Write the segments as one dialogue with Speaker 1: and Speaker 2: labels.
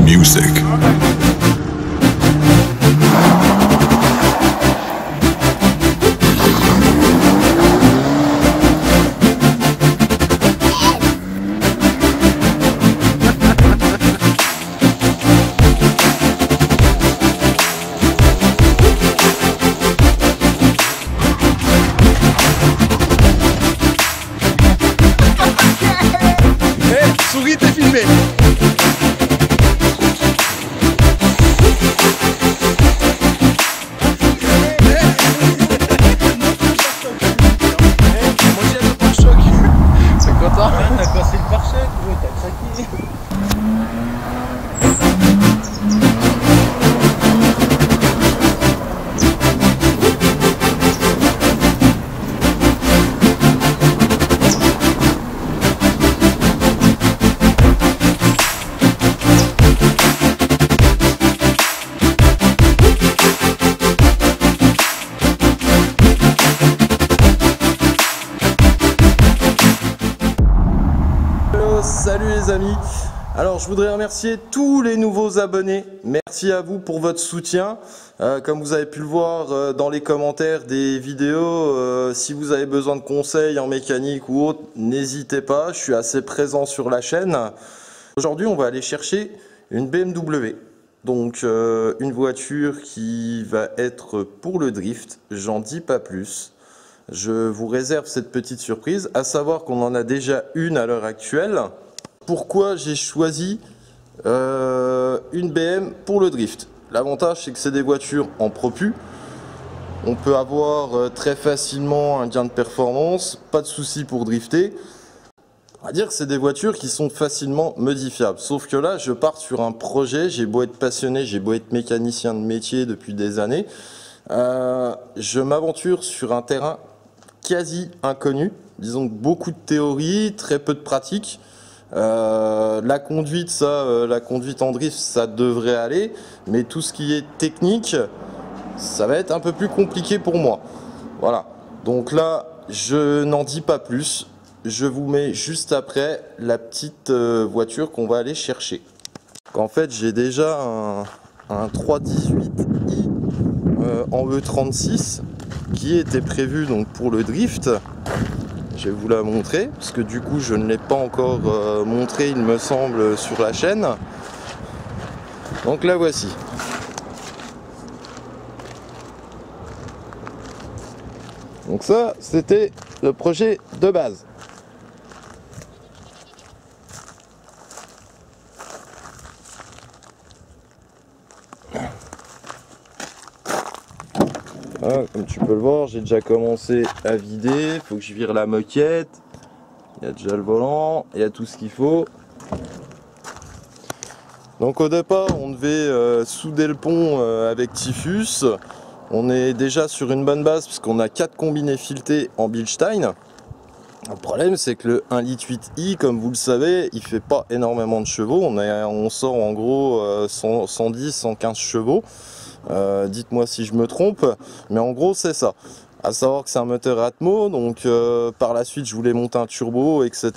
Speaker 1: music.
Speaker 2: Souris, t'es filmé. Moi j'ai le pare-choc. C'est content.
Speaker 3: T'as cassé le pare-choc, t'as craqué.
Speaker 2: Salut les amis, alors je voudrais remercier tous les nouveaux abonnés, merci à vous pour votre soutien. Comme vous avez pu le voir dans les commentaires des vidéos, si vous avez besoin de conseils en mécanique ou autre, n'hésitez pas, je suis assez présent sur la chaîne. Aujourd'hui on va aller chercher une BMW, donc une voiture qui va être pour le drift, j'en dis pas plus. Je vous réserve cette petite surprise, à savoir qu'on en a déjà une à l'heure actuelle. Pourquoi j'ai choisi une BM pour le drift? L'avantage c'est que c'est des voitures en propu. On peut avoir très facilement un gain de performance, pas de souci pour drifter. On va dire que c'est des voitures qui sont facilement modifiables. Sauf que là je pars sur un projet, j'ai beau être passionné, j'ai beau être mécanicien de métier depuis des années. Je m'aventure sur un terrain quasi inconnu, disons beaucoup de théorie, très peu de pratique. La conduite, la conduite en drift, ça devrait aller, mais tout ce qui est technique, ça va être un peu plus compliqué pour moi. Voilà, donc là, je n'en dis pas plus. Je vous mets juste après la petite voiture qu'on va aller chercher. En fait, j'ai déjà un 318i en E36 qui était prévu donc pour le drift. Je vais vous la montrer parce que du coup je ne l'ai pas encore montré il me semble sur la chaîne. Donc la voici. Donc ça c'était le projet de base. Ah, comme tu peux le voir, j'ai déjà commencé à vider, il faut que je vire la moquette, il y a déjà le volant, il y a tout ce qu'il faut. Donc au départ on devait souder le pont avec Typhus, on est déjà sur une bonne base parce qu'on a 4 combinés filetés en Bilstein. Le problème c'est que le 1.8i, comme vous le savez, il fait pas énormément de chevaux, on sort en gros 110-115 chevaux. Dites-moi si je me trompe, mais en gros c'est ça. À savoir que c'est un moteur Atmo, donc par la suite je voulais monter un turbo, etc.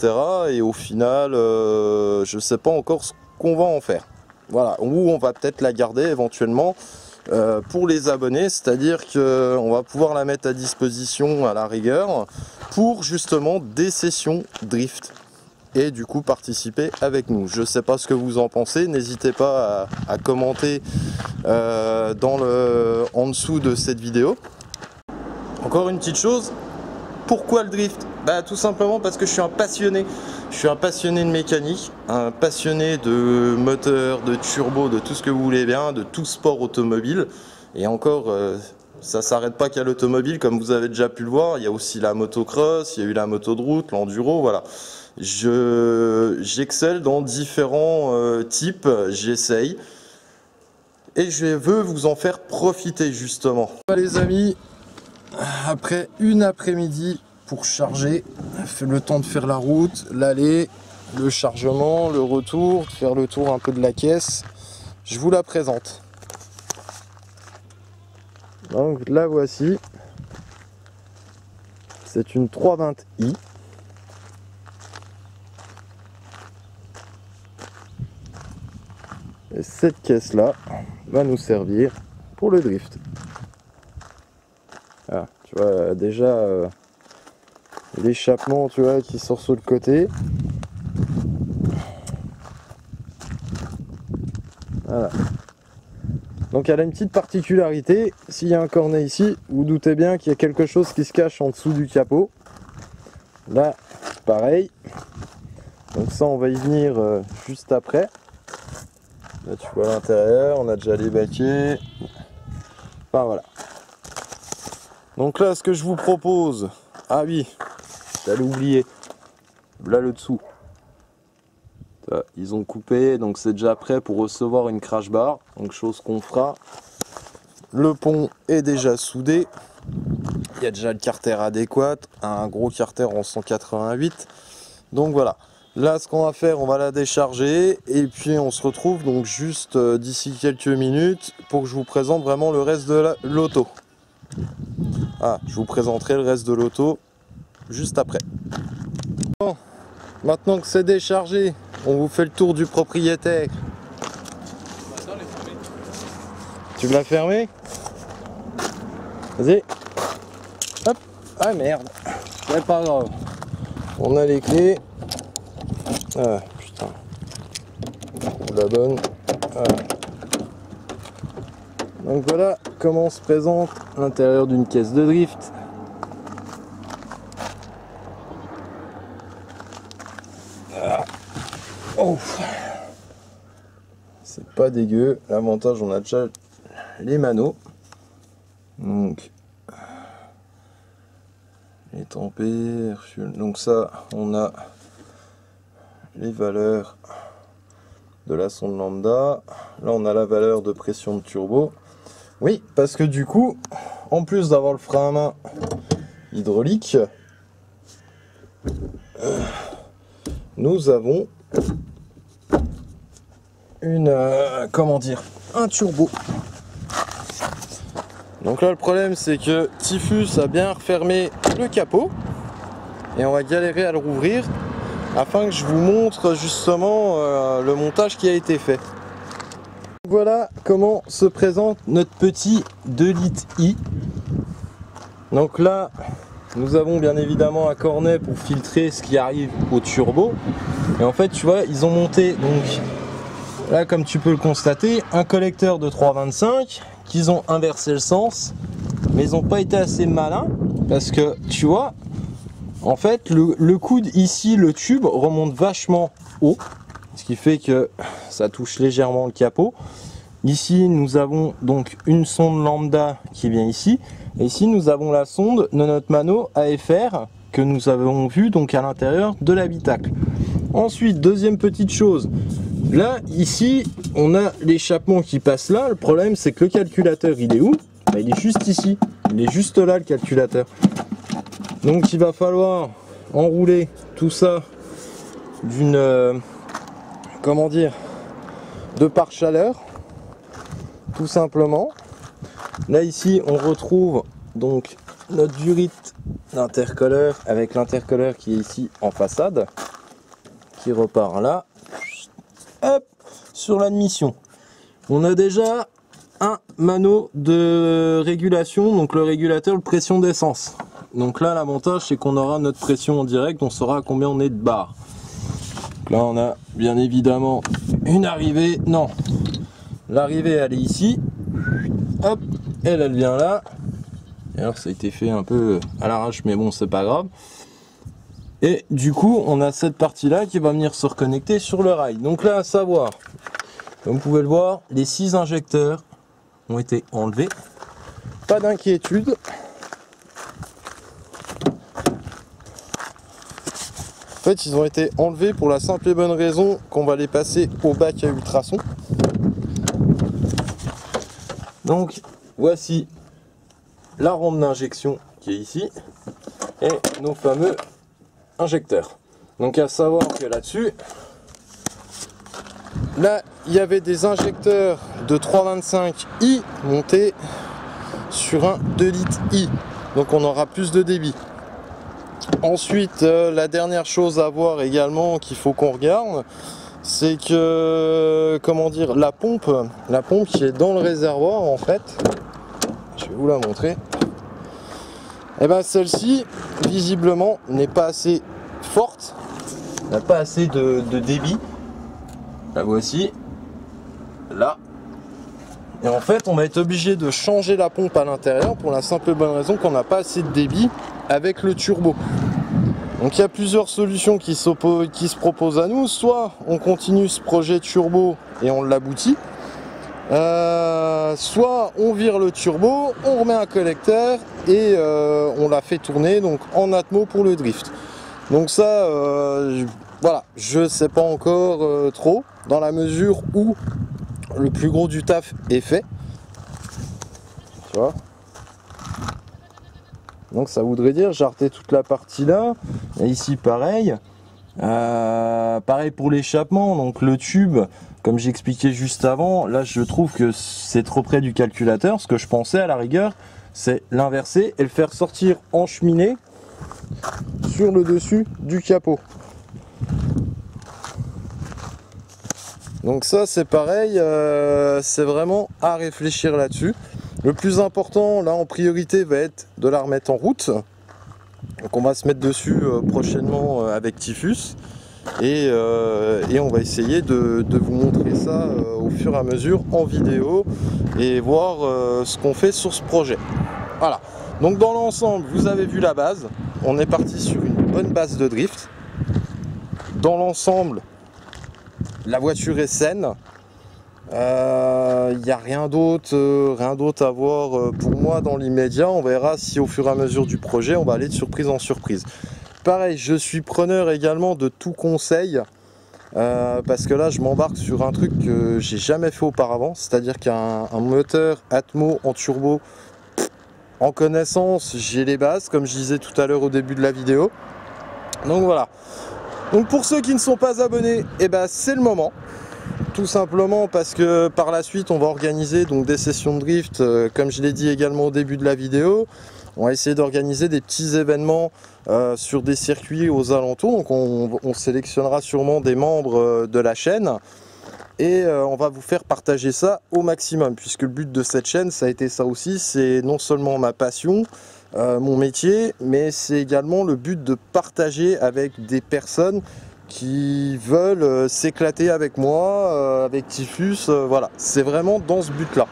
Speaker 2: Et au final, je sais pas encore ce qu'on va en faire. Voilà, ou on va peut-être la garder éventuellement pour les abonnés, c'est-à-dire qu'on va pouvoir la mettre à disposition à la rigueur pour justement des sessions drift. Et du coup participer avec nous. Je sais pas ce que vous en pensez, n'hésitez pas à commenter en dessous de cette vidéo. Encore une petite chose, pourquoi le drift? Bah tout simplement parce que je suis un passionné. Je suis un passionné de mécanique, un passionné de moteur, de turbo, de tout ce que vous voulez bien, de tout sport automobile. Et encore, ça s'arrête pas qu'à l'automobile, comme vous avez déjà pu le voir, il y a aussi la motocross, il y a eu la moto de route, l'enduro, voilà. J'excelle dans différents types, j'essaye et je veux vous en faire profiter justement. Les amis, après une après-midi pour charger, le temps de faire la route, l'aller, le chargement, le retour, de faire le tour un peu de la caisse, je vous la présente. Donc la voici, c'est une 320i. Et cette caisse là va nous servir pour le drift. Ah, tu vois déjà l'échappement, tu vois, qui sort sur le côté. Voilà. Donc elle a une petite particularité, s'il y a un cornet ici, vous doutez bien qu'il y a quelque chose qui se cache en dessous du capot. Là, pareil. Donc ça, on va y venir juste après. Là, tu vois l'intérieur, on a déjà les baquets. Enfin voilà. Donc là, ce que je vous propose... Ah oui, j'allais oublier. Là, le dessous. Ils ont coupé, donc c'est déjà prêt pour recevoir une crash bar. Donc chose qu'on fera. Le pont est déjà soudé. Il y a déjà le carter adéquat, un gros carter en 188. Donc voilà. Là, ce qu'on va faire, on va la décharger et puis on se retrouve donc juste d'ici quelques minutes pour que je vous présente vraiment le reste de l'auto. Ah, je vous présenterai le reste de l'auto juste après. Bon, maintenant que c'est déchargé, on vous fait le tour du propriétaire. Tu l'as fermé? Vas-y. Hop. Ah merde. C'est pas grave. On a les clés. Ah putain. La bonne. Voilà. Donc voilà comment se présente l'intérieur d'une caisse de drift. Ah. Oh. C'est pas dégueu. L'avantage, on a déjà les manos. Donc les tempères. Donc ça, on a les valeurs de la sonde lambda. Là, on a la valeur de pression de turbo. Oui, parce que du coup, en plus d'avoir le frein à main hydraulique, nous avons une comment dire, un turbo. Donc là, le problème, c'est que Typhus a bien refermé le capot et on va galérer à le rouvrir afin que je vous montre justement le montage qui a été fait. Voilà comment se présente notre petit 2 litres I. Donc là, nous avons bien évidemment un cornet pour filtrer ce qui arrive au turbo. Et en fait, tu vois, ils ont monté, donc là, comme tu peux le constater, un collecteur de 3,25 qu'ils ont inversé le sens. Mais ils n'ont pas été assez malins parce que, tu vois, en fait, le coude ici, le tube remonte vachement haut. Ce qui fait que ça touche légèrement le capot. Ici, nous avons donc une sonde lambda qui vient ici. Et ici, nous avons la sonde de notre mano AFR que nous avons vu donc à l'intérieur de l'habitacle. Ensuite, deuxième petite chose. Là, ici, on a l'échappement qui passe là. Le problème, c'est que le calculateur, il est où? Ben, il est juste ici. Il est juste là, le calculateur. Donc, il va falloir enrouler tout ça d'une... comment dire, de pare-chaleur, tout simplement. Là ici on retrouve donc notre durite d'intercolleur avec l'intercolleur qui est ici en façade, qui repart là. Hop, sur l'admission. On a déjà un mano de régulation, donc le régulateur de pression d'essence. Donc là l'avantage c'est qu'on aura notre pression en direct, on saura à combien on est de bar. Là on a bien évidemment une arrivée, non, l'arrivée elle est ici, hop, elle vient là, et alors ça a été fait un peu à l'arrache mais bon c'est pas grave, et du coup on a cette partie là qui va venir se reconnecter sur le rail. Donc là à savoir, comme vous pouvez le voir, les 6 injecteurs ont été enlevés, pas d'inquiétude. En fait, ils ont été enlevés pour la simple et bonne raison qu'on va les passer au bac à ultrasons. Donc, voici la ronde d'injection qui est ici et nos fameux injecteurs. Donc, à savoir que là-dessus, là, il y avait des injecteurs de 3,25i montés sur un 2 litres I. Donc, on aura plus de débit. Ensuite, la dernière chose à voir également qu'il faut qu'on regarde, c'est que, comment dire, la pompe qui est dans le réservoir en fait, je vais vous la montrer, et ben celle-ci visiblement n'est pas assez forte, n'a pas assez de débit. La voici, là. Et en fait, on va être obligé de changer la pompe à l'intérieur pour la simple et bonne raison qu'on n'a pas assez de débit avec le turbo. Donc il y a plusieurs solutions qui se proposent à nous. Soit on continue ce projet turbo et on l'aboutit, soit on vire le turbo, on remet un collecteur et on la fait tourner donc en atmo pour le drift. Donc ça, voilà, je sais pas encore trop, dans la mesure où le plus gros du taf est fait. Tu vois ? Donc ça voudrait dire jarter toute la partie là. Et ici pareil. Pareil pour l'échappement. Donc le tube, comme j'expliquais juste avant, là je trouve que c'est trop près du calculateur. Ce que je pensais à la rigueur, c'est l'inverser et le faire sortir en cheminée sur le dessus du capot. Donc ça c'est pareil, c'est vraiment à réfléchir là-dessus. Le plus important là en priorité va être de la remettre en route. Donc on va se mettre dessus prochainement avec Typhus et on va essayer de vous montrer ça au fur et à mesure en vidéo et voir ce qu'on fait sur ce projet. Voilà, donc dans l'ensemble vous avez vu la base, on est parti sur une bonne base de drift. Dans l'ensemble la voiture est saine, il n'y a rien d'autre à voir pour moi dans l'immédiat. On verra si au fur et à mesure du projet on va aller de surprise en surprise. Pareil, je suis preneur également de tout conseil parce que là je m'embarque sur un truc que j'ai jamais fait auparavant, c'est-à-dire qu'un moteur Atmo en turbo, en connaissance j'ai les bases comme je disais tout à l'heure au début de la vidéo. Donc voilà. Donc pour ceux qui ne sont pas abonnés, eh ben c'est le moment. Tout simplement parce que par la suite on va organiser donc des sessions de drift, comme je l'ai dit également au début de la vidéo. On va essayer d'organiser des petits événements sur des circuits aux alentours. Donc on sélectionnera sûrement des membres de la chaîne et on va vous faire partager ça au maximum, puisque le but de cette chaîne ça a été ça aussi, c'est non seulement ma passion, mon métier, mais c'est également le but de partager avec des personnes qui veulent s'éclater avec moi, avec Typhus, voilà, c'est vraiment dans ce but là.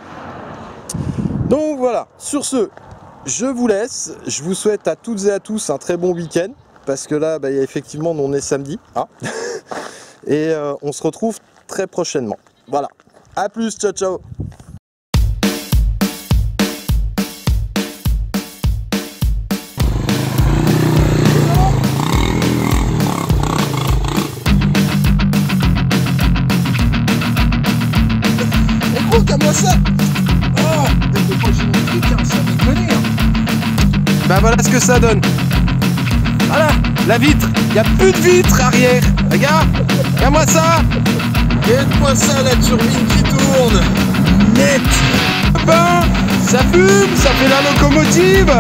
Speaker 2: Donc voilà, sur ce, je vous laisse, je vous souhaite à toutes et à tous un très bon week-end, parce que là, bah, effectivement, on est samedi, hein. Et on se retrouve très prochainement. Voilà, à plus, ciao ciao. Écoute-moi ça. Oh, ça déconne. Bah voilà ce que ça donne. Voilà, la vitre, il n'y a plus de vitre arrière. Regarde-moi ça. Regarde-moi ça, la turbine qui tourne. Net. Ben, ça fume, ça fait la locomotive.